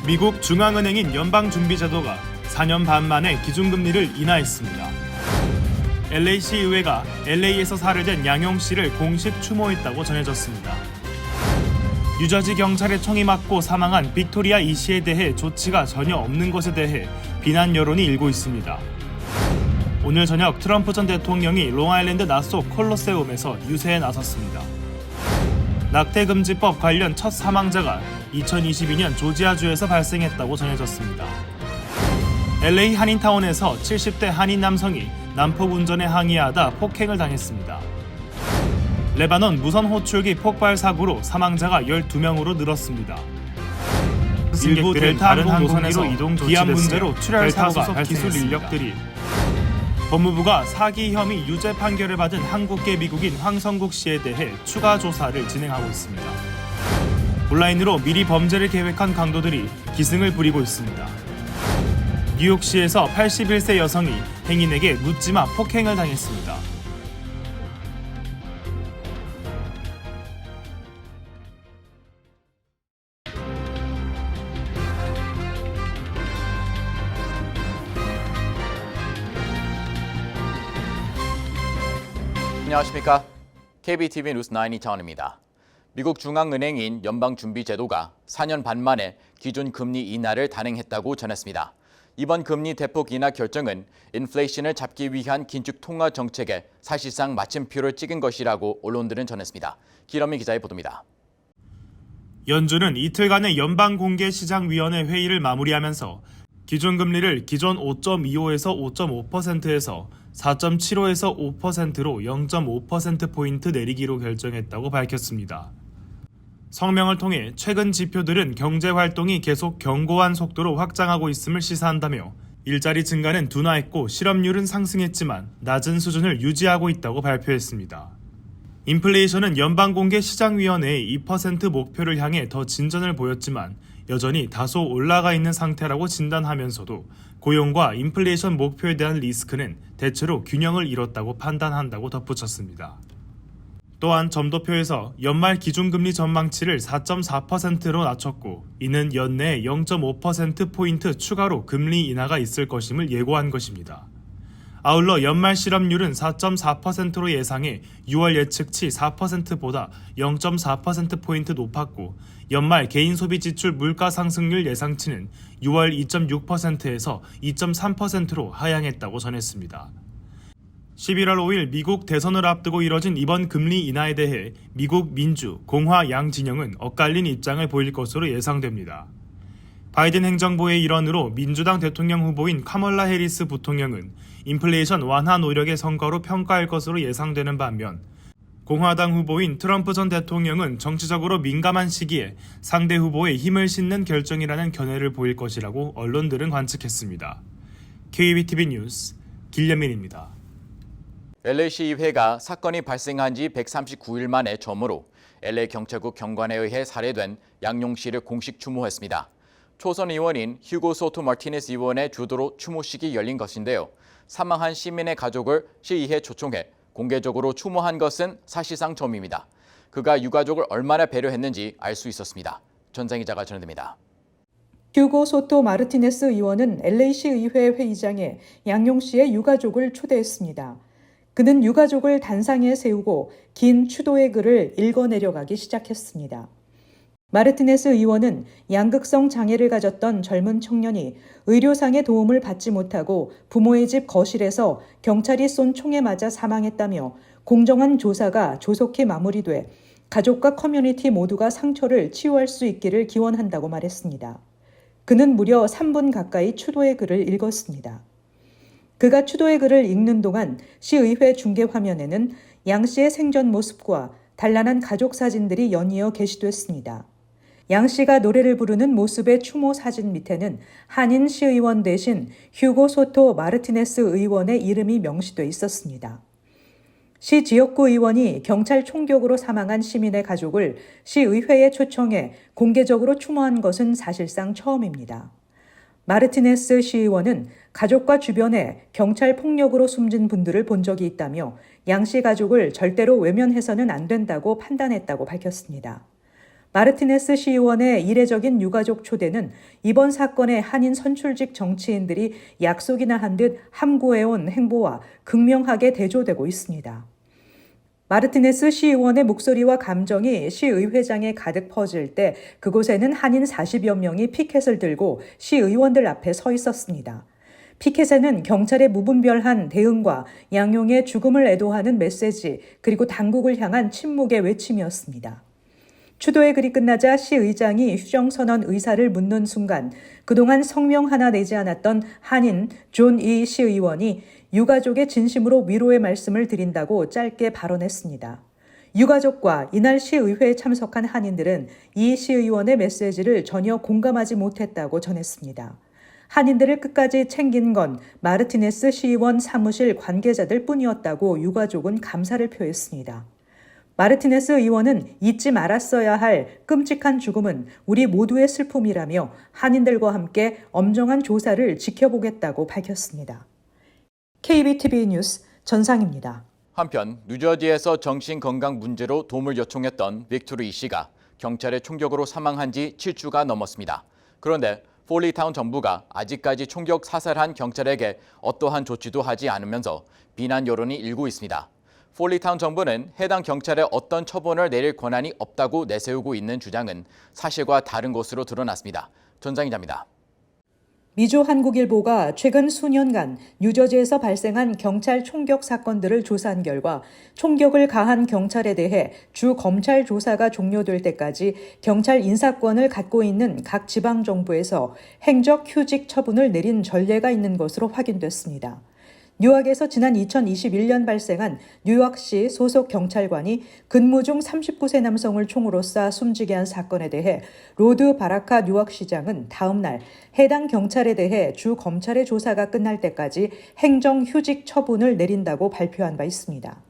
미국 중앙은행인 연방준비제도가 4년 반 만에 기준금리를 인하했습니다. LA시 의회가 LA에서 살해된 양용 씨를 공식 추모했다고 전해졌습니다. 뉴저지 경찰의 총이 맞고 사망한 빅토리아 이 씨에 대해 조치가 전혀 없는 것에 대해 비난 여론이 일고 있습니다. 오늘 저녁 트럼프 전 대통령이 롱아일랜드 나소 콜로세움에서 유세에 나섰습니다. 낙태금지법 관련 첫 사망자가 2022년 조지아주에서 발생했다고 전해졌습니다. LA 한인타운에서 70대 한인 남성이 난폭 운전에 항의하다 폭행을 당했습니다. 레바논 무선 호출기 폭발 사고로 사망자가 12명으로 늘었습니다. 일부 델타 항공기로 이동 기한 문제로 출혈 사고가 기술 인력들이 법무부가 사기 혐의 유죄 판결을 받은 한국계 미국인 황성국 씨에 대해 추가 조사를 진행하고 있습니다. 온라인으로 미리 범죄를 계획한 강도들이 기승을 부리고 있습니다. 뉴욕시에서 81세 여성이 행인에게 묻지마 폭행을 당했습니다. 안녕하십니까? KBTV 뉴스 9 이창원입니다. 미국 중앙은행인 연방준비제도가 4년 반 만에 기준 금리 인하를 단행했다고 전했습니다. 이번 금리 대폭 인하 결정은 인플레이션을 잡기 위한 긴축 통화 정책에 사실상 마침표를 찍은 것이라고 언론들은 전했습니다. 기러미 기자의 보도입니다. 연준은 이틀간의 연방공개시장위원회 회의를 마무리하면서 기준금리를 기존 5.25에서 5.5%에서 4.75에서 5%로 0.5%포인트 내리기로 결정했다고 밝혔습니다. 성명을 통해 최근 지표들은 경제활동이 계속 견고한 속도로 확장하고 있음을 시사한다며 일자리 증가는 둔화했고 실업률은 상승했지만 낮은 수준을 유지하고 있다고 발표했습니다. 인플레이션은 연방공개시장위원회의 2% 목표를 향해 더 진전을 보였지만 여전히 다소 올라가 있는 상태라고 진단하면서도 고용과 인플레이션 목표에 대한 리스크는 대체로 균형을 이뤘다고 판단한다고 덧붙였습니다. 또한 점도표에서 연말 기준금리 전망치를 4.4%로 낮췄고 이는 연내에 0.5%포인트 추가로 금리 인하가 있을 것임을 예고한 것입니다. 아울러 연말 실업률은 4.4%로 예상해 6월 예측치 4%보다 0.4%포인트 높았고 연말 개인소비지출 물가 상승률 예상치는 6월 2.6%에서 2.3%로 하향했다고 전했습니다. 11월 5일 미국 대선을 앞두고 이뤄진 이번 금리 인하에 대해 미국 민주, 공화 양 진영은 엇갈린 입장을 보일 것으로 예상됩니다. 바이든 행정부의 일원으로 민주당 대통령 후보인 카멀라 해리스 부통령은 인플레이션 완화 노력의 성과로 평가할 것으로 예상되는 반면 공화당 후보인 트럼프 전 대통령은 정치적으로 민감한 시기에 상대 후보에 힘을 싣는 결정이라는 견해를 보일 것이라고 언론들은 관측했습니다. KBTV 뉴스 길련민입니다. LA시의회가 사건이 발생한 지 139일 만에 처음으로 LA 경찰국 경관에 의해 살해된 양용 씨를 공식 추모했습니다. 초선 의원인 휴고 소토 마르티네스 의원의 주도로 추모식이 열린 것인데요. 사망한 시민의 가족을 시의회에 초청해 공개적으로 추모한 것은 사실상 처음입니다. 그가 유가족을 얼마나 배려했는지 알 수 있었습니다. 전장 기자가 전해드립니다. 휴고 소토 마르티네스 의원은 LA시 의회 회의장에 양용 씨의 유가족을 초대했습니다. 그는 유가족을 단상에 세우고 긴 추도의 글을 읽어내려가기 시작했습니다. 마르티네스 의원은 양극성 장애를 가졌던 젊은 청년이 의료상의 도움을 받지 못하고 부모의 집 거실에서 경찰이 쏜 총에 맞아 사망했다며 공정한 조사가 조속히 마무리돼 가족과 커뮤니티 모두가 상처를 치유할 수 있기를 기원한다고 말했습니다. 그는 무려 3분 가까이 추도의 글을 읽었습니다. 그가 추도의 글을 읽는 동안 시의회 중계 화면에는 양 씨의 생전 모습과 단란한 가족 사진들이 연이어 게시됐습니다. 양 씨가 노래를 부르는 모습의 추모 사진 밑에는 한인 시의원 대신 휴고 소토 마르티네스 의원의 이름이 명시돼 있었습니다. 시 지역구 의원이 경찰 총격으로 사망한 시민의 가족을 시의회에 초청해 공개적으로 추모한 것은 사실상 처음입니다. 마르티네스 시의원은 가족과 주변에 경찰 폭력으로 숨진 분들을 본 적이 있다며 양 씨 가족을 절대로 외면해서는 안 된다고 판단했다고 밝혔습니다. 마르티네스 시의원의 이례적인 유가족 초대는 이번 사건의 한인 선출직 정치인들이 약속이나 한 듯 함구해온 행보와 극명하게 대조되고 있습니다. 마르티네스 시의원의 목소리와 감정이 시의회장에 가득 퍼질 때 그곳에는 한인 40여 명이 피켓을 들고 시의원들 앞에 서 있었습니다. 피켓에는 경찰의 무분별한 대응과 양용의 죽음을 애도하는 메시지 그리고 당국을 향한 침묵의 외침이었습니다. 추도의 글이 끝나자 시의장이 휴정선언 의사를 묻는 순간 그동안 성명 하나 내지 않았던 한인 존 이 시의원이 유가족의 진심으로 위로의 말씀을 드린다고 짧게 발언했습니다. 유가족과 이날 시의회에 참석한 한인들은 이 시의원의 메시지를 전혀 공감하지 못했다고 전했습니다. 한인들을 끝까지 챙긴 건 마르티네스 시의원 사무실 관계자들 뿐이었다고 유가족은 감사를 표했습니다. 마르티네스 의원은 잊지 말았어야 할 끔찍한 죽음은 우리 모두의 슬픔이라며 한인들과 함께 엄정한 조사를 지켜보겠다고 밝혔습니다. KBTV 뉴스 전상입니다. 한편 뉴저지에서 정신건강 문제로 도움을 요청했던 빅토리 씨가 경찰의 총격으로 사망한 지 7주가 넘었습니다. 그런데 폴리타운 정부가 아직까지 총격 사살한 경찰에게 어떠한 조치도 하지 않으면서 비난 여론이 일고 있습니다. 폴리타운 정부는 해당 경찰에 어떤 처분을 내릴 권한이 없다고 내세우고 있는 주장은 사실과 다른 것으로 드러났습니다. 전장 기자입니다. 미주 한국일보가 최근 수년간 뉴저지에서 발생한 경찰 총격 사건들을 조사한 결과 총격을 가한 경찰에 대해 주 검찰 조사가 종료될 때까지 경찰 인사권을 갖고 있는 각 지방정부에서 행적 휴직 처분을 내린 전례가 있는 것으로 확인됐습니다. 뉴욕에서 지난 2021년 발생한 뉴욕시 소속 경찰관이 근무 중 39세 남성을 총으로 쏴 숨지게 한 사건에 대해 로드 바라카 뉴욕시장은 다음 날 해당 경찰에 대해 주 검찰의 조사가 끝날 때까지 행정휴직 처분을 내린다고 발표한 바 있습니다.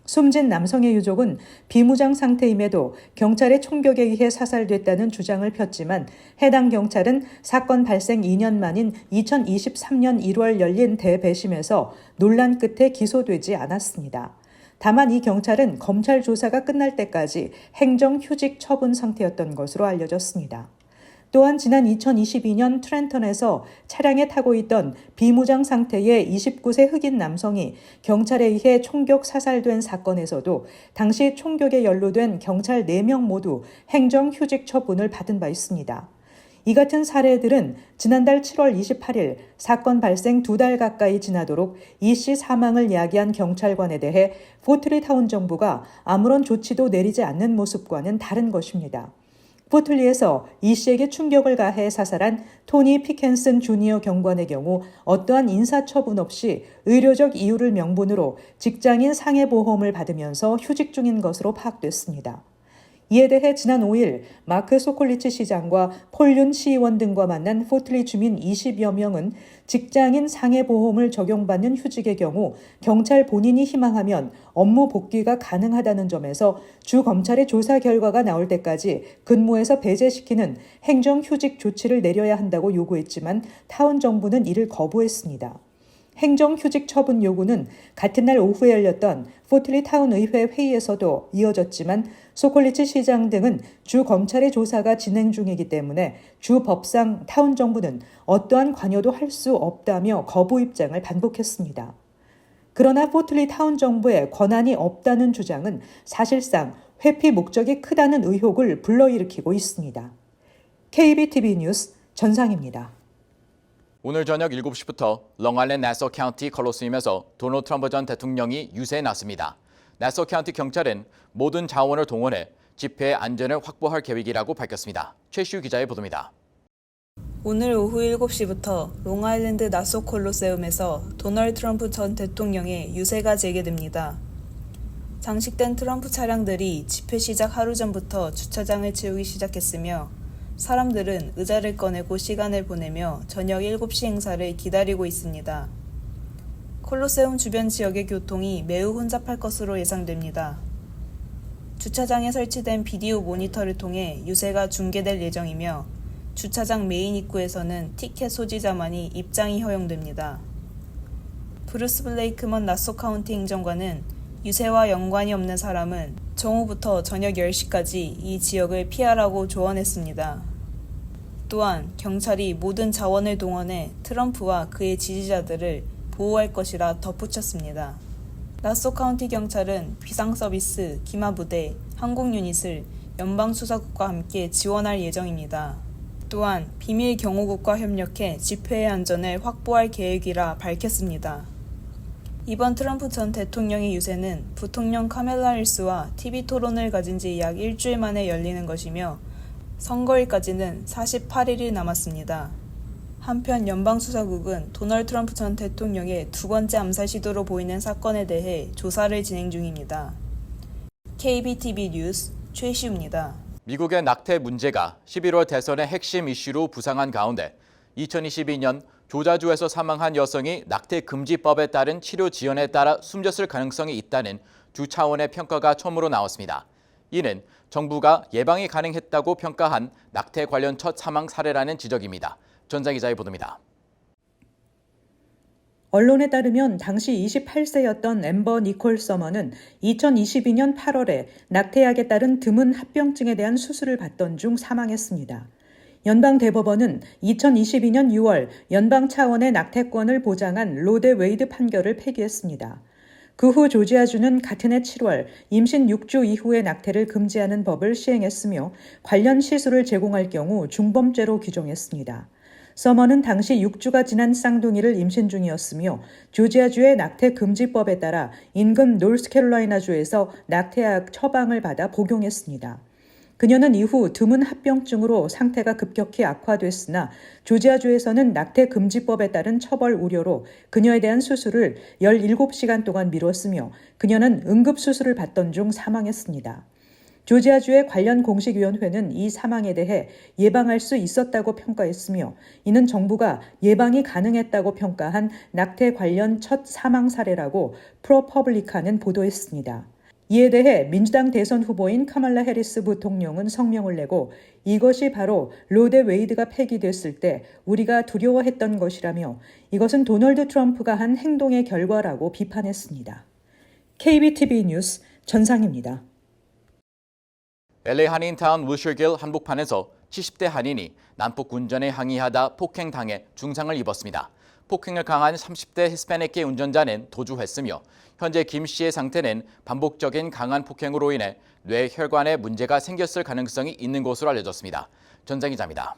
숨진 남성의 유족은 비무장 상태임에도 경찰의 총격에 의해 사살됐다는 주장을 폈지만 해당 경찰은 사건 발생 2년 만인 2023년 1월 열린 대배심에서 논란 끝에 기소되지 않았습니다. 다만 이 경찰은 검찰 조사가 끝날 때까지 행정휴직 처분 상태였던 것으로 알려졌습니다. 또한 지난 2022년 트렌턴에서 차량에 타고 있던 비무장 상태의 29세 흑인 남성이 경찰에 의해 총격 사살된 사건에서도 당시 총격에 연루된 경찰 4명 모두 행정휴직 처분을 받은 바 있습니다. 이 같은 사례들은 지난달 7월 28일 사건 발생 2달 가까이 지나도록 이 씨 사망을 야기한 경찰관에 대해 포틀리타운 정부가 아무런 조치도 내리지 않는 모습과는 다른 것입니다. 포틀리에서 이 씨에게 충격을 가해 사살한 토니 피켄슨 주니어 경관의 경우 어떠한 인사처분 없이 의료적 이유를 명분으로 직장인 상해보험을 받으면서 휴직 중인 것으로 파악됐습니다. 이에 대해 지난 5일 마크 소콜리치 시장과 폴윤 시의원 등과 만난 포틀리 주민 20여 명은 직장인 상해보험을 적용받는 휴직의 경우 경찰 본인이 희망하면 업무 복귀가 가능하다는 점에서 주 검찰의 조사 결과가 나올 때까지 근무에서 배제시키는 행정휴직 조치를 내려야 한다고 요구했지만 타운 정부는 이를 거부했습니다. 행정휴직 처분 요구는 같은 날 오후에 열렸던 포틀리 타운 의회 회의에서도 이어졌지만 소콜리치 시장 등은 주 검찰의 조사가 진행 중이기 때문에 주 법상 타운 정부는 어떠한 관여도 할 수 없다며 거부 입장을 반복했습니다. 그러나 포틀리 타운 정부의 권한이 없다는 주장은 사실상 회피 목적이 크다는 의혹을 불러일으키고 있습니다. KBTV 뉴스 전상입니다. 오늘 저녁 7시부터 롱아일랜드 나소 카운티 콜로세움에서 도널드 트럼프 전 대통령이 유세에 나섭니다. 나소 카운티 경찰은 모든 자원을 동원해 집회의 안전을 확보할 계획이라고 밝혔습니다. 최시우 기자의 보도입니다. 오늘 오후 7시부터 롱아일랜드 나소 콜로세움에서 도널드 트럼프 전 대통령의 유세가 재개됩니다. 장식된 트럼프 차량들이 집회 시작 하루 전부터 주차장을 채우기 시작했으며 사람들은 의자를 꺼내고 시간을 보내며 저녁 7시 행사를 기다리고 있습니다. 콜로세움 주변 지역의 교통이 매우 혼잡할 것으로 예상됩니다. 주차장에 설치된 비디오 모니터를 통해 유세가 중계될 예정이며 주차장 메인 입구에서는 티켓 소지자만이 입장이 허용됩니다. 브루스 블레이크먼 나소 카운티 행정관은 유세와 연관이 없는 사람은 정오부터 저녁 10시까지 이 지역을 피하라고 조언했습니다. 또한 경찰이 모든 자원을 동원해 트럼프와 그의 지지자들을 보호할 것이라 덧붙였습니다. 나소 카운티 경찰은 비상서비스, 기마부대, 항공 유닛을 연방수사국과 함께 지원할 예정입니다. 또한 비밀 경호국과 협력해 집회의 안전을 확보할 계획이라 밝혔습니다. 이번 트럼프 전 대통령의 유세는 부통령 카멜라 해리스와 TV 토론을 가진 지 약 일주일 만에 열리는 것이며 선거일까지는 48일이 남았습니다. 한편 연방수사국은 도널드 트럼프 전 대통령의 두 번째 암살 시도로 보이는 사건에 대해 조사를 진행 중입니다. KBTV 뉴스 최시우입니다. 미국의 낙태 문제가 11월 대선의 핵심 이슈로 부상한 가운데 2022년 조자주에서 사망한 여성이 낙태 금지법에 따른 치료 지연에 따라 숨졌을 가능성이 있다는 주 차원의 평가가 처음으로 나왔습니다. 이는 정부가 예방이 가능했다고 평가한 낙태 관련 첫 사망 사례라는 지적입니다. 전장 기자의 보도입니다. 언론에 따르면 당시 28세였던 앰버 니콜 서머는 2022년 8월에 낙태약에 따른 드문 합병증에 대한 수술을 받던 중 사망했습니다. 연방대법원은 2022년 6월 연방 차원의 낙태권을 보장한 로데 웨이드 판결을 폐기했습니다. 그 후 조지아주는 같은 해 7월 임신 6주 이후의 낙태를 금지하는 법을 시행했으며 관련 시술을 제공할 경우 중범죄로 규정했습니다. 서머는 당시 6주가 지난 쌍둥이를 임신 중이었으며 조지아주의 낙태 금지법에 따라 인근 노스캐롤라이나주에서 낙태약 처방을 받아 복용했습니다. 그녀는 이후 드문 합병증으로 상태가 급격히 악화됐으나 조지아주에서는 낙태 금지법에 따른 처벌 우려로 그녀에 대한 수술을 17시간 동안 미뤘으며 그녀는 응급수술을 받던 중 사망했습니다. 조지아주의 관련 공식위원회는 이 사망에 대해 예방할 수 있었다고 평가했으며 이는 정부가 예방이 가능했다고 평가한 낙태 관련 첫 사망 사례라고 프로퍼블리카는 보도했습니다. 이에 대해 민주당 대선 후보인 카말라 해리스 부통령은 성명을 내고 이것이 바로 로데 웨이드가 폐기됐을 때 우리가 두려워했던 것이라며 이것은 도널드 트럼프가 한 행동의 결과라고 비판했습니다. KBTV 뉴스 전상입니다. LA 한인타운 wilshire길 한복판에서 70대 한인이 난폭 운전에 항의하다 폭행당해 중상을 입었습니다. 폭행을 강한 30대 히스패닉계 운전자는 도주했으며 현재 김 씨의 상태는 반복적인 강한 폭행으로 인해 뇌혈관에 문제가 생겼을 가능성이 있는 것으로 알려졌습니다. 전장 기자입니다.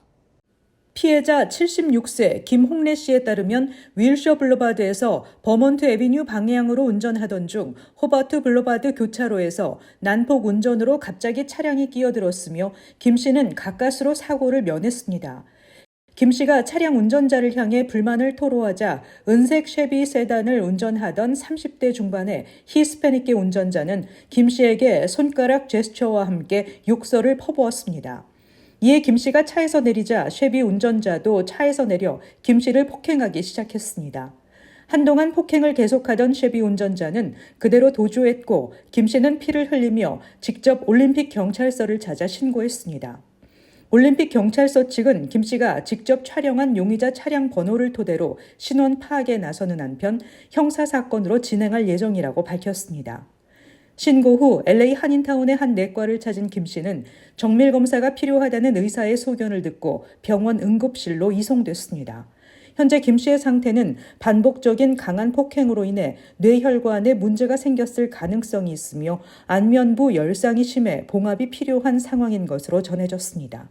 피해자 76세 김홍래 씨에 따르면 윌셔 블루바드에서 버몬트 애비뉴 방향으로 운전하던 중 호버트 블루바드 교차로에서 난폭 운전으로 갑자기 차량이 끼어들었으며 김 씨는 가까스로 사고를 면했습니다. 김 씨가 차량 운전자를 향해 불만을 토로하자 은색 쉐비 세단을 운전하던 30대 중반의 히스패닉계 운전자는 김 씨에게 손가락 제스처와 함께 욕설을 퍼부었습니다. 이에 김 씨가 차에서 내리자 쉐비 운전자도 차에서 내려 김 씨를 폭행하기 시작했습니다. 한동안 폭행을 계속하던 쉐비 운전자는 그대로 도주했고 김 씨는 피를 흘리며 직접 올림픽 경찰서를 찾아 신고했습니다. 올림픽 경찰서 측은 김 씨가 직접 촬영한 용의자 차량 번호를 토대로 신원 파악에 나서는 한편 형사사건으로 진행할 예정이라고 밝혔습니다. 신고 후 LA 한인타운의 한 내과를 찾은 김 씨는 정밀검사가 필요하다는 의사의 소견을 듣고 병원 응급실로 이송됐습니다. 현재 김 씨의 상태는 반복적인 강한 폭행으로 인해 뇌혈관에 문제가 생겼을 가능성이 있으며 안면부 열상이 심해 봉합이 필요한 상황인 것으로 전해졌습니다.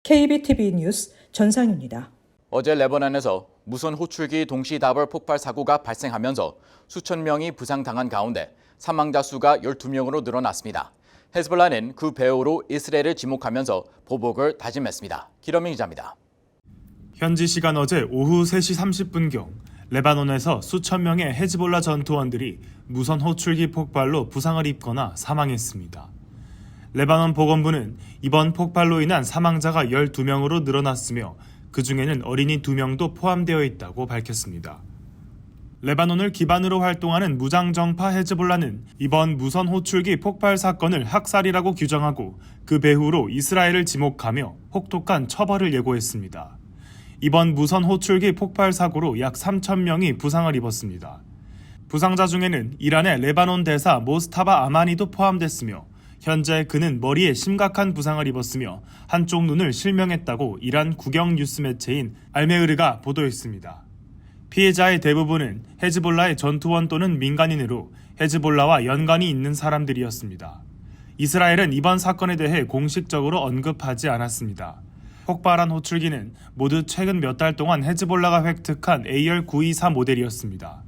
KBTV 뉴스 전상입니다. 어제 레바논에서 무선 호출기 동시다발 폭발 사고가 발생하면서 수천 명이 부상당한 가운데 사망자 수가 12명으로 늘어났습니다. 헤즈볼라는 그 배후로 이스라엘을 지목하면서 보복을 다짐했습니다. 기러민 기자입니다. 현지 시간 어제 오후 3시 30분경 레바논에서 수천 명의 헤즈볼라 전투원들이 무선 호출기 폭발로 부상을 입거나 사망했습니다. 레바논 보건부는 이번 폭발로 인한 사망자가 12명으로 늘어났으며 그 중에는 어린이 2명도 포함되어 있다고 밝혔습니다. 레바논을 기반으로 활동하는 무장정파 헤즈볼라는 이번 무선 호출기 폭발 사건을 학살이라고 규정하고 그 배후로 이스라엘을 지목하며 혹독한 처벌을 예고했습니다. 이번 무선 호출기 폭발 사고로 약 3,000명이 부상을 입었습니다. 부상자 중에는 이란의 레바논 대사 모스타바 아마니도 포함됐으며 현재 그는 머리에 심각한 부상을 입었으며 한쪽 눈을 실명했다고 이란 국영 뉴스 매체인 알메으르가 보도했습니다. 피해자의 대부분은 헤즈볼라의 전투원 또는 민간인으로 헤즈볼라와 연관이 있는 사람들이었습니다. 이스라엘은 이번 사건에 대해 공식적으로 언급하지 않았습니다. 폭발한 호출기는 모두 최근 몇 달 동안 헤즈볼라가 획득한 AR-924 모델이었습니다.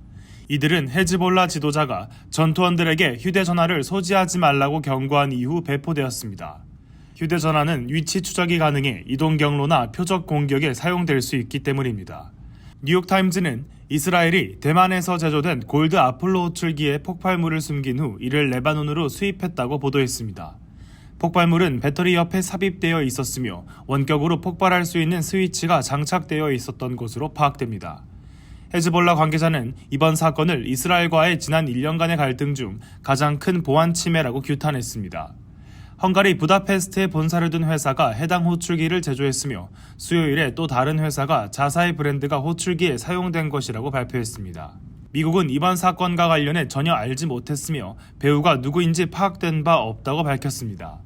이들은 헤즈볼라 지도자가 전투원들에게 휴대전화를 소지하지 말라고 경고한 이후 배포되었습니다. 휴대전화는 위치 추적이 가능해 이동 경로나 표적 공격에 사용될 수 있기 때문입니다. 뉴욕타임즈는 이스라엘이 대만에서 제조된 골드 아폴로 호출기에 폭발물을 숨긴 후 이를 레바논으로 수입했다고 보도했습니다. 폭발물은 배터리 옆에 삽입되어 있었으며 원격으로 폭발할 수 있는 스위치가 장착되어 있었던 것으로 파악됩니다. 헤즈볼라 관계자는 이번 사건을 이스라엘과의 지난 1년간의 갈등 중 가장 큰 보안 침해라고 규탄했습니다. 헝가리 부다페스트에 본사를 둔 회사가 해당 호출기를 제조했으며 수요일에 또 다른 회사가 자사의 브랜드가 호출기에 사용된 것이라고 발표했습니다. 미국은 이번 사건과 관련해 전혀 알지 못했으며 배우가 누구인지 파악된 바 없다고 밝혔습니다.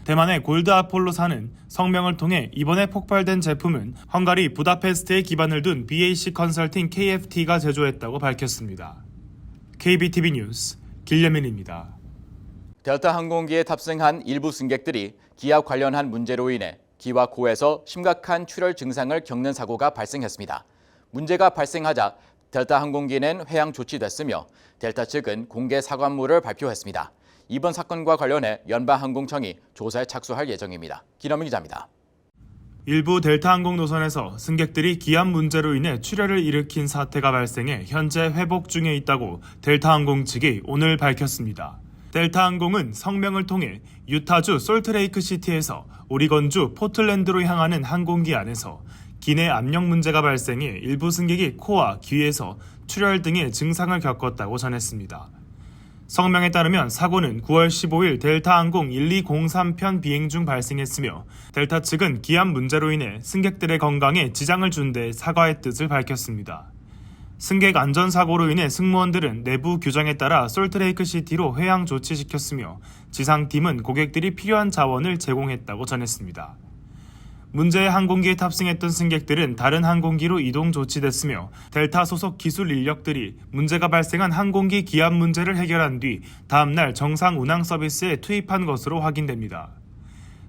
대만의 골드 아폴로사는 성명을 통해 이번에 폭발된 제품은 헝가리 부다페스트에 기반을 둔 BAC 컨설팅 KFT가 제조했다고 밝혔습니다. KBTV 뉴스 길려민입니다. 델타 항공기에 탑승한 일부 승객들이 기압 관련한 문제로 인해 기와 코에서 심각한 출혈 증상을 겪는 사고가 발생했습니다. 문제가 발생하자 델타 항공기는 회항 조치됐으며 델타 측은 공개 사과문을 발표했습니다. 이번 사건과 관련해 연방항공청이 조사에 착수할 예정입니다. 김원민 기자입니다. 일부 델타 항공 노선에서 승객들이 기압 문제로 인해 출혈을 일으킨 사태가 발생해 현재 회복 중에 있다고 델타 항공 측이 오늘 밝혔습니다. 델타 항공은 성명을 통해 유타주 솔트레이크 시티에서 오리건주 포틀랜드로 향하는 항공기 안에서 기내 압력 문제가 발생해 일부 승객이 코와 귀에서 출혈 등의 증상을 겪었다고 전했습니다. 성명에 따르면 사고는 9월 15일 델타 항공 1203편 비행 중 발생했으며 델타 측은 기압 문제로 인해 승객들의 건강에 지장을 준 데 사과의 뜻을 밝혔습니다. 승객 안전사고로 인해 승무원들은 내부 규정에 따라 솔트레이크 시티로 회항 조치시켰으며 지상팀은 고객들이 필요한 자원을 제공했다고 전했습니다. 문제의 항공기에 탑승했던 승객들은 다른 항공기로 이동 조치됐으며 델타 소속 기술 인력들이 문제가 발생한 항공기 기압 문제를 해결한 뒤 다음날 정상 운항 서비스에 투입한 것으로 확인됩니다.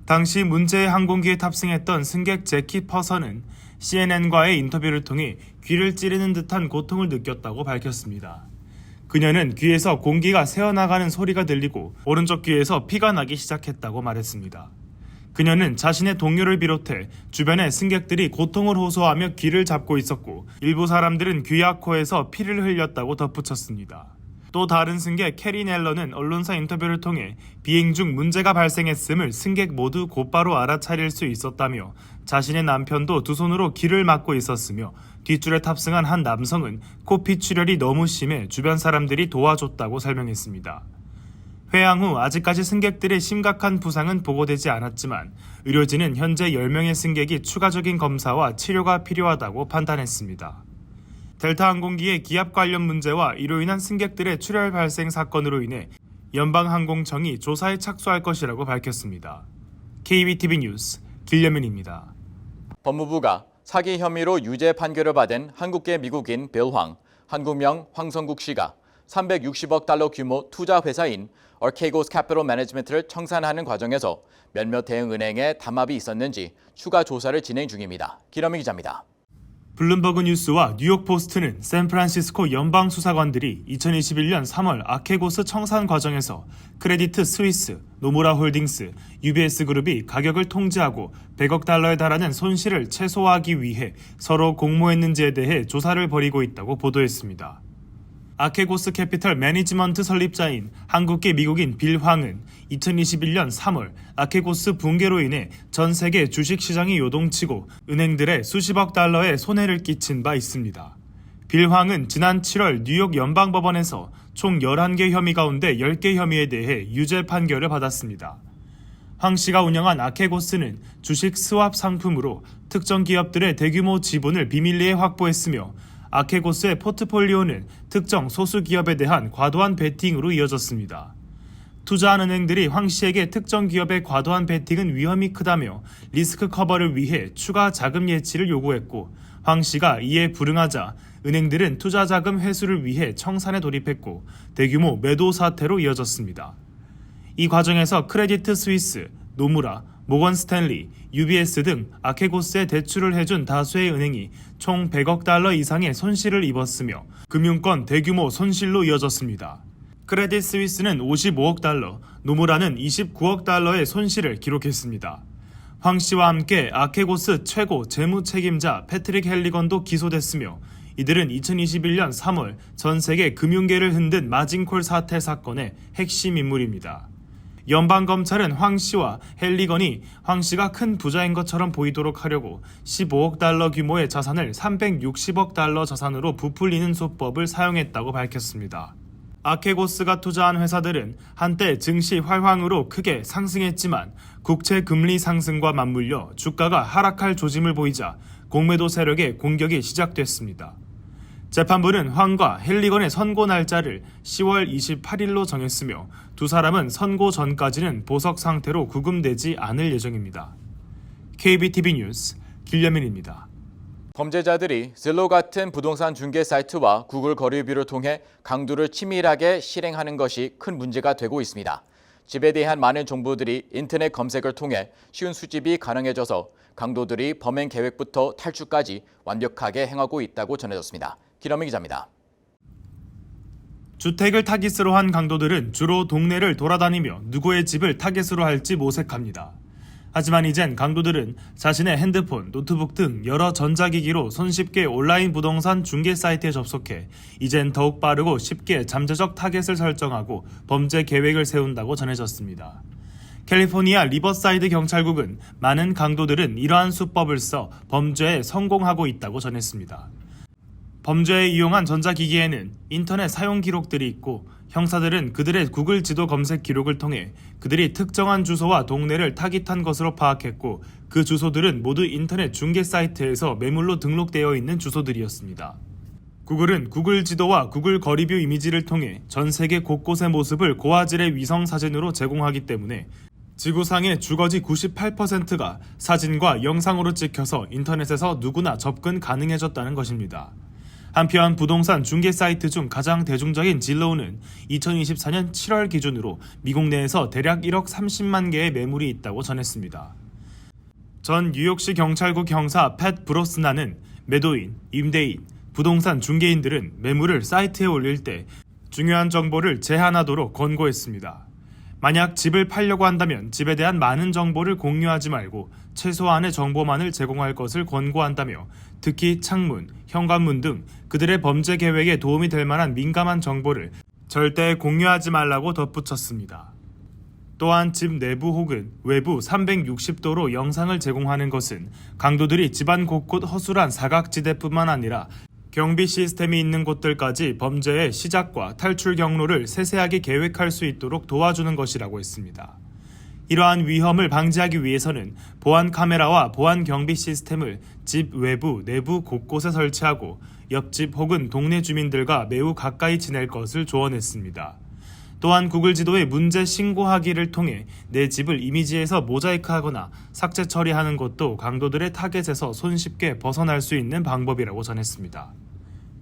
당시 문제의 항공기에 탑승했던 승객 제키 퍼서는 CNN과의 인터뷰를 통해 귀를 찌르는 듯한 고통을 느꼈다고 밝혔습니다. 그녀는 귀에서 공기가 새어나가는 소리가 들리고 오른쪽 귀에서 피가 나기 시작했다고 말했습니다. 그녀는 자신의 동료를 비롯해 주변의 승객들이 고통을 호소하며 귀를 잡고 있었고 일부 사람들은 귀와 코에서 피를 흘렸다고 덧붙였습니다. 또 다른 승객 캐리 넬러는 언론사 인터뷰를 통해 비행 중 문제가 발생했음을 승객 모두 곧바로 알아차릴 수 있었다며 자신의 남편도 두 손으로 귀를 막고 있었으며 뒷줄에 탑승한 한 남성은 코피 출혈이 너무 심해 주변 사람들이 도와줬다고 설명했습니다. 회항 후 아직까지 승객들의 심각한 부상은 보고되지 않았지만 의료진은 현재 10명의 승객이 추가적인 검사와 치료가 필요하다고 판단했습니다. 델타 항공기의 기압 관련 문제와 이로 인한 승객들의 출혈 발생 사건으로 인해 연방항공청이 조사에 착수할 것이라고 밝혔습니다. KBTV 뉴스 길려민입니다. 법무부가 사기 혐의로 유죄 판결을 받은 한국계 미국인 빌 황, 한국명 황성국 씨가 360억 달러 규모 투자 회사인 Archegos Capital Management를 청산하는 과정에서 몇몇 대형 은행에 담합이 있었는지 추가 조사를 진행 중입니다. 김원민 기자입니다. 블룸버그 뉴스와 뉴욕포스트는 샌프란시스코 연방수사관들이 2021년 3월 아케고스 청산 과정에서 크레디트 스위스, 노무라 홀딩스, UBS 그룹이 가격을 통제하고 100억 달러에 달하는 손실을 최소화하기 위해 서로 공모했는지에 대해 조사를 벌이고 있다고 보도했습니다. 아케고스 캐피털 매니지먼트 설립자인 한국계 미국인 빌 황은 2021년 3월 아케고스 붕괴로 인해 전 세계 주식시장이 요동치고 은행들의 수십억 달러의 손해를 끼친 바 있습니다. 빌 황은 지난 7월 뉴욕 연방법원에서 총 11개 혐의 가운데 10개 혐의에 대해 유죄 판결을 받았습니다. 황 씨가 운영한 아케고스는 주식 스왑 상품으로 특정 기업들의 대규모 지분을 비밀리에 확보했으며 아케고스의 포트폴리오는 특정 소수 기업에 대한 과도한 베팅으로 이어졌습니다. 투자한 은행들이 황 씨에게 특정 기업의 과도한 베팅은 위험이 크다며 리스크 커버를 위해 추가 자금 예치를 요구했고, 황 씨가 이에 불응하자 은행들은 투자 자금 회수를 위해 청산에 돌입했고 대규모 매도 사태로 이어졌습니다. 이 과정에서 크레디트 스위스, 노무라, 모건 스탠리, UBS 등 아케고스에 대출을 해준 다수의 은행이 총 100억 달러 이상의 손실을 입었으며 금융권 대규모 손실로 이어졌습니다. 크레딧 스위스는 55억 달러, 노무라는 29억 달러의 손실을 기록했습니다. 황 씨와 함께 아케고스 최고 재무 책임자 패트릭 헬리건도 기소됐으며 이들은 2021년 3월 전 세계 금융계를 흔든 마진콜 사태 사건의 핵심 인물입니다. 연방검찰은 황 씨와 헬리건이 황 씨가 큰 부자인 것처럼 보이도록 하려고 15억 달러 규모의 자산을 360억 달러 자산으로 부풀리는 수법을 사용했다고 밝혔습니다. 아케고스가 투자한 회사들은 한때 증시 활황으로 크게 상승했지만 국채 금리 상승과 맞물려 주가가 하락할 조짐을 보이자 공매도 세력의 공격이 시작됐습니다. 재판부는 황과 헬리건의 선고 날짜를 10월 28일로 정했으며 두 사람은 선고 전까지는 보석 상태로 구금되지 않을 예정입니다. KBTV 뉴스 길려민입니다. 범죄자들이 질로 같은 부동산 중개 사이트와 구글 거래비를 통해 강도를 치밀하게 실행하는 것이 큰 문제가 되고 있습니다. 집에 대한 많은 정보들이 인터넷 검색을 통해 쉬운 수집이 가능해져서 강도들이 범행 계획부터 탈출까지 완벽하게 행하고 있다고 전해졌습니다. 김현민 기자입니다. 주택을 타깃으로 한 강도들은 주로 동네를 돌아다니며 누구의 집을 타깃으로 할지 모색합니다. 하지만 이젠 강도들은 자신의 핸드폰, 노트북 등 여러 전자기기로 손쉽게 온라인 부동산 중개 사이트에 접속해 이젠 더욱 빠르고 쉽게 잠재적 타겟을 설정하고 범죄 계획을 세운다고 전해졌습니다. 캘리포니아 리버사이드 경찰국은 많은 강도들은 이러한 수법을 써 범죄에 성공하고 있다고 전했습니다. 범죄에 이용한 전자기기에는 인터넷 사용 기록들이 있고 형사들은 그들의 구글 지도 검색 기록을 통해 그들이 특정한 주소와 동네를 타깃한 것으로 파악했고 그 주소들은 모두 인터넷 중개 사이트에서 매물로 등록되어 있는 주소들이었습니다. 구글은 구글 지도와 구글 거리뷰 이미지를 통해 전 세계 곳곳의 모습을 고화질의 위성 사진으로 제공하기 때문에 지구상의 주거지 98%가 사진과 영상으로 찍혀서 인터넷에서 누구나 접근 가능해졌다는 것입니다. 한편 부동산 중개 사이트 중 가장 대중적인 질로우는 2024년 7월 기준으로 미국 내에서 대략 1억 30만 개의 매물이 있다고 전했습니다. 전 뉴욕시 경찰국 형사 팻 브로스나는 매도인, 임대인, 부동산 중개인들은 매물을 사이트에 올릴 때 중요한 정보를 제한하도록 권고했습니다. 만약 집을 팔려고 한다면 집에 대한 많은 정보를 공유하지 말고 최소한의 정보만을 제공할 것을 권고한다며 특히 창문, 현관문 등 그들의 범죄 계획에 도움이 될 만한 민감한 정보를 절대 공유하지 말라고 덧붙였습니다. 또한 집 내부 혹은 외부 360도로 영상을 제공하는 것은 강도들이 집안 곳곳 허술한 사각지대뿐만 아니라 경비 시스템이 있는 곳들까지 범죄의 시작과 탈출 경로를 세세하게 계획할 수 있도록 도와주는 것이라고 했습니다. 이러한 위험을 방지하기 위해서는 보안 카메라와 보안 경비 시스템을 집 외부, 내부 곳곳에 설치하고 옆집 혹은 동네 주민들과 매우 가까이 지낼 것을 조언했습니다. 또한 구글 지도에 문제 신고하기를 통해 내 집을 이미지에서 모자이크하거나 삭제 처리하는 것도 강도들의 타겟에서 손쉽게 벗어날 수 있는 방법이라고 전했습니다.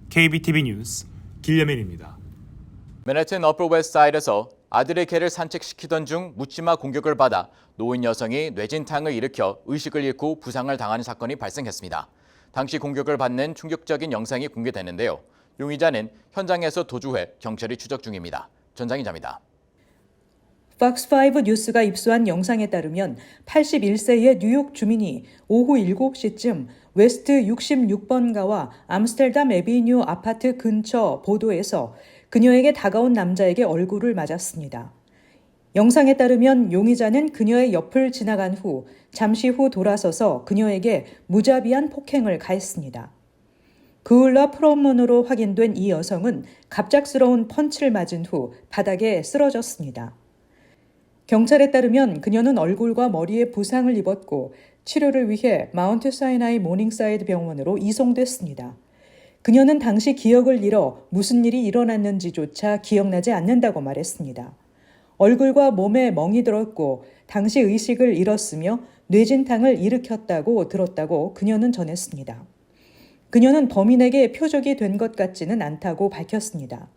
KBTV 뉴스 길려민입니다. 맨해튼 어퍼 웨스트사이드에서 아들의 개를 산책시키던 중 묻지마 공격을 받아 노인 여성이 뇌진탕을 일으켜 의식을 잃고 부상을 당하는 사건이 발생했습니다. 당시 공격을 받는 충격적인 영상이 공개됐는데요. 용의자는 현장에서 도주해 경찰이 추적 중입니다. 전장 기자입니다. 팍스5 뉴스가 입수한 영상에 따르면 81세의 뉴욕 주민이 오후 7시쯤 웨스트 66번가와 암스테르담 에비뉴 아파트 근처 보도에서 그녀에게 다가온 남자에게 얼굴을 맞았습니다. 영상에 따르면 용의자는 그녀의 옆을 지나간 후 잠시 후 돌아서서 그녀에게 무자비한 폭행을 가했습니다. 그을러 프롬문으로 확인된 이 여성은 갑작스러운 펀치를 맞은 후 바닥에 쓰러졌습니다. 경찰에 따르면 그녀는 얼굴과 머리에 부상을 입었고 치료를 위해 마운트 사이나이 모닝사이드 병원으로 이송됐습니다. 그녀는 당시 기억을 잃어 무슨 일이 일어났는지조차 기억나지 않는다고 말했습니다. 얼굴과 몸에 멍이 들었고 당시 의식을 잃었으며 뇌진탕을 일으켰다고 들었다고 그녀는 전했습니다. 그녀는 범인에게 표적이 된 것 같지는 않다고 밝혔습니다.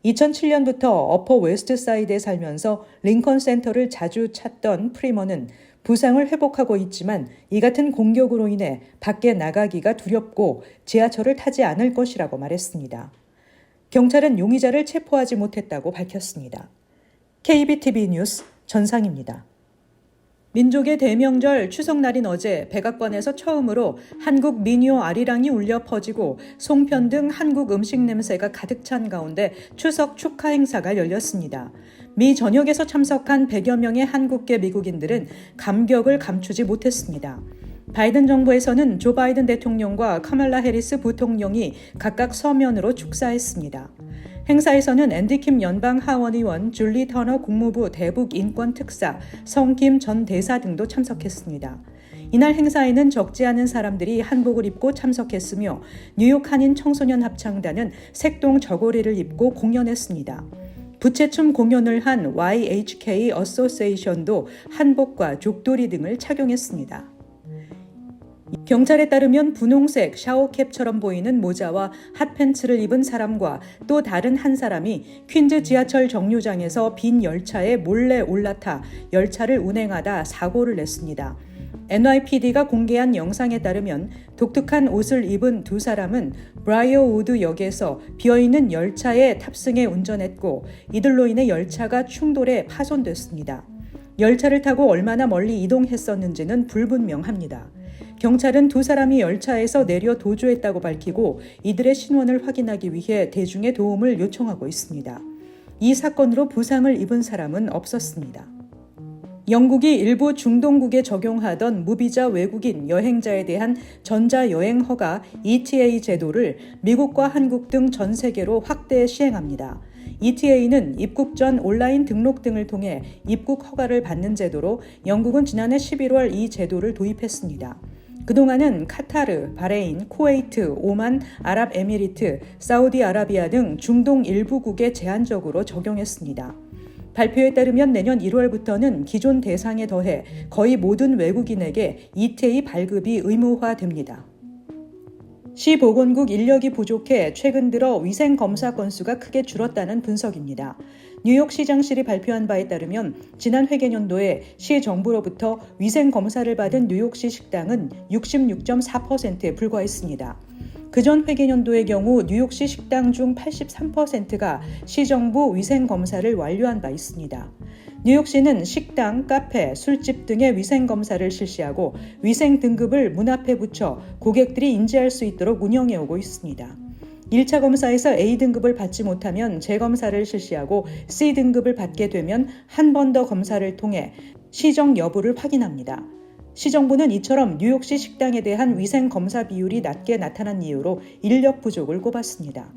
2007년부터 어퍼 웨스트 사이드에 살면서 링컨 센터를 자주 찾던 프리머는 부상을 회복하고 있지만 이 같은 공격으로 인해 밖에 나가기가 두렵고 지하철을 타지 않을 것이라고 말했습니다. 경찰은 용의자를 체포하지 못했다고 밝혔습니다. KBTV 뉴스 전상입니다. 민족의 대명절 추석날인 어제 백악관에서 처음으로 한국 민요 아리랑이 울려 퍼지고 송편 등 한국 음식 냄새가 가득 찬 가운데 추석 축하 행사가 열렸습니다. 미 전역에서 참석한 100여 명의 한국계 미국인들은 감격을 감추지 못했습니다. 바이든 정부에서는 조 바이든 대통령과 카말라 해리스 부통령이 각각 서면으로 축사했습니다. 행사에서는 앤디킴 연방 하원의원, 줄리 터너 국무부 대북 인권 특사, 성김 전 대사 등도 참석했습니다. 이날 행사에는 적지 않은 사람들이 한복을 입고 참석했으며 뉴욕 한인 청소년 합창단은 색동 저고리를 입고 공연했습니다. 부채춤 공연을 한 YHK 어소시에이션도 한복과 족도리 등을 착용했습니다. 경찰에 따르면 분홍색 샤워캡처럼 보이는 모자와 핫팬츠를 입은 사람과 또 다른 한 사람이 퀸즈 지하철 정류장에서 빈 열차에 몰래 올라타 열차를 운행하다 사고를 냈습니다. NYPD가 공개한 영상에 따르면 독특한 옷을 입은 두 사람은 브라이어우드 역에서 비어있는 열차에 탑승해 운전했고 이들로 인해 열차가 충돌해 파손됐습니다. 열차를 타고 얼마나 멀리 이동했었는지는 불분명합니다. 경찰은 두 사람이 열차에서 내려 도주했다고 밝히고 이들의 신원을 확인하기 위해 대중의 도움을 요청하고 있습니다. 이 사건으로 부상을 입은 사람은 없었습니다. 영국이 일부 중동국에 적용하던 무비자 외국인 여행자에 대한 전자여행 허가 ETA 제도를 미국과 한국 등 전 세계로 확대 시행합니다. ETA는 입국 전 온라인 등록 등을 통해 입국 허가를 받는 제도로 영국은 지난해 11월 이 제도를 도입했습니다. 그동안은 카타르, 바레인, 쿠웨이트, 오만, 아랍에미리트, 사우디아라비아 등 중동 일부국에 제한적으로 적용했습니다. 발표에 따르면 내년 1월부터는 기존 대상에 더해 거의 모든 외국인에게 ETA 발급이 의무화됩니다. 시보건국 인력이 부족해 최근 들어 위생검사 건수가 크게 줄었다는 분석입니다. 뉴욕시장실이 발표한 바에 따르면 지난 회계년도에 시 정부로부터 위생검사를 받은 뉴욕시 식당은 66.4%에 불과했습니다. 그전 회계년도의 경우 뉴욕시 식당 중 83%가 시정부 위생검사를 완료한 바 있습니다. 뉴욕시는 식당, 카페, 술집 등의 위생검사를 실시하고 위생 등급을 문 앞에 붙여 고객들이 인지할 수 있도록 운영해오고 있습니다. 1차 검사에서 A등급을 받지 못하면 재검사를 실시하고 C등급을 받게 되면 한 번 더 검사를 통해 시정 여부를 확인합니다. 시정부는 이처럼 뉴욕시 식당에 대한 위생검사 비율이 낮게 나타난 이유로 인력 부족을 꼽았습니다.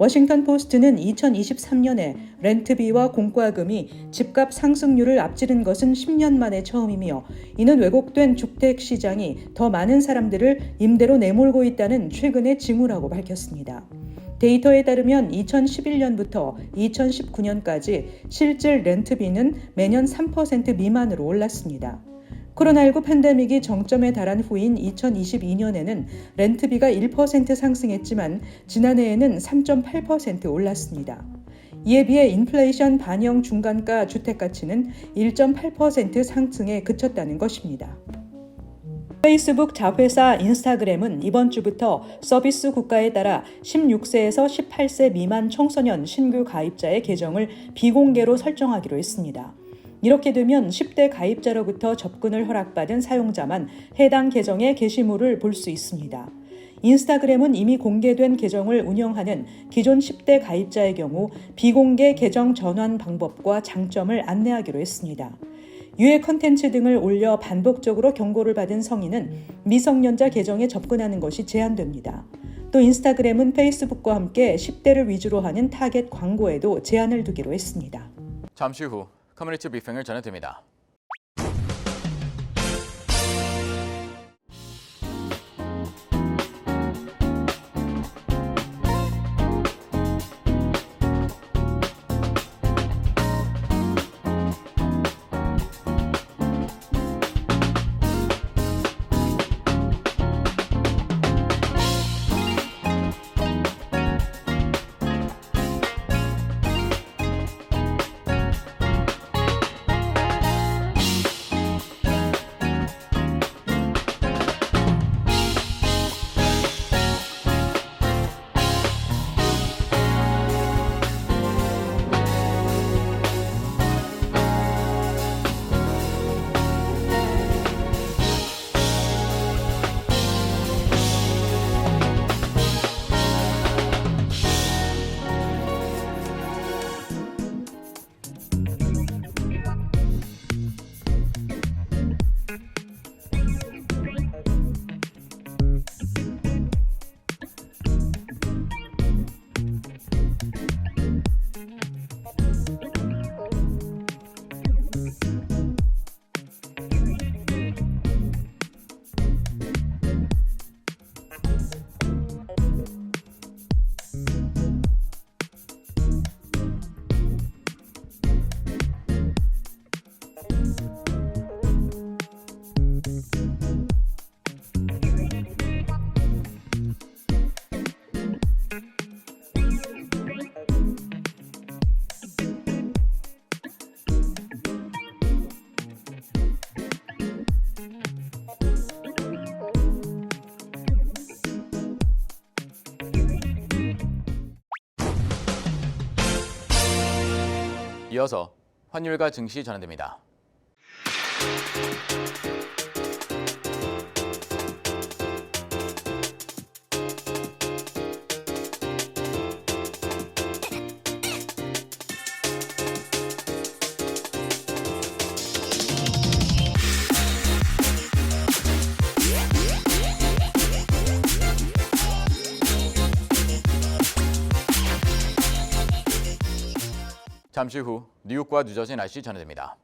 워싱턴 포스트는 2023년에 렌트비와 공과금이 집값 상승률을 앞지른 것은 10년 만에 처음이며 이는 왜곡된 주택 시장이 더 많은 사람들을 임대로 내몰고 있다는 최근의 징후라고 밝혔습니다. 데이터에 따르면 2011년부터 2019년까지 실질 렌트비는 매년 3% 미만으로 올랐습니다. 코로나19 팬데믹이 정점에 달한 후인 2022년에는 렌트비가 1% 상승했지만 지난해에는 3.8% 올랐습니다. 이에 비해 인플레이션 반영 중간가 주택가치는 1.8% 상승에 그쳤다는 것입니다. 페이스북 자회사 인스타그램은 이번 주부터 서비스 국가에 따라 16세에서 18세 미만 청소년 신규 가입자의 계정을 비공개로 설정하기로 했습니다. 이렇게 되면 10대 가입자로부터 접근을 허락받은 사용자만 해당 계정의 게시물을 볼 수 있습니다. 인스타그램은 이미 공개된 계정을 운영하는 기존 10대 가입자의 경우 비공개 계정 전환 방법과 장점을 안내하기로 했습니다. 유해 컨텐츠 등을 올려 반복적으로 경고를 받은 성인은 미성년자 계정에 접근하는 것이 제한됩니다. 또 인스타그램은 페이스북과 함께 10대를 위주로 하는 타겟 광고에도 제한을 두기로 했습니다. 잠시 후 커뮤니티 브리핑을 전해드립니다. 이어서 환율과 증시 전해드립니다. 잠시 후 뉴욕과 뉴저지 날씨 전해드립니다.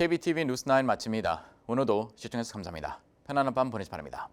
KBTV 뉴스9 마칩니다. 오늘도 시청해주셔서 감사합니다. 편안한 밤 보내시 바랍니다.